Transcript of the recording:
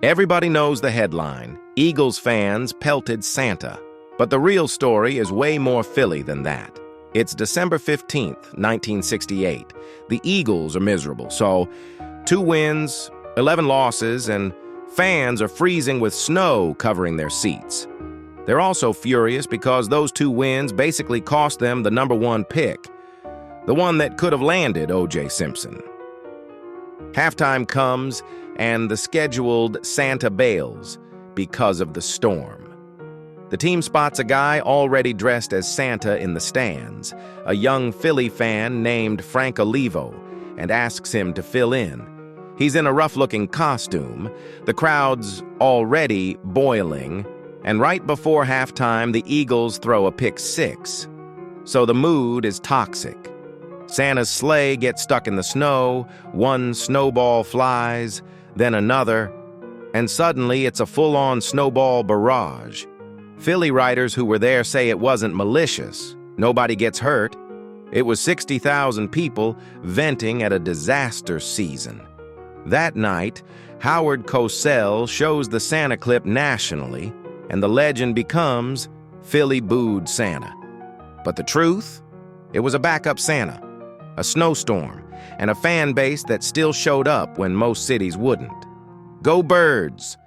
Everybody knows the headline, Eagles fans pelted Santa. But the real story is way more Philly than that. It's December 15th, 1968. The Eagles are miserable, so 2 wins, 11 losses, and fans are freezing with snow covering their seats. They're also furious because those 2 wins basically cost them the #1 pick, the one that could have landed O.J. Simpson. Halftime comes, and the scheduled Santa bails because of the storm. The team spots a guy already dressed as Santa in the stands, a young Philly fan named Frank Olivo, and asks him to fill in. He's in a rough-looking costume, the crowd's already boiling, and right before halftime, the Eagles throw a pick 6. So the mood is toxic. Santa's sleigh gets stuck in the snow, 1 snowball flies, then another, and suddenly it's a full-on snowball barrage. Philly writers who were there say it wasn't malicious. Nobody gets hurt. It was 60,000 people venting at a disaster season. That night, Howard Cosell shows the Santa clip nationally, and the legend becomes Philly booed Santa. But the truth? It was a backup Santa, a snowstorm, and a fan base that still showed up when most cities wouldn't. Go Birds!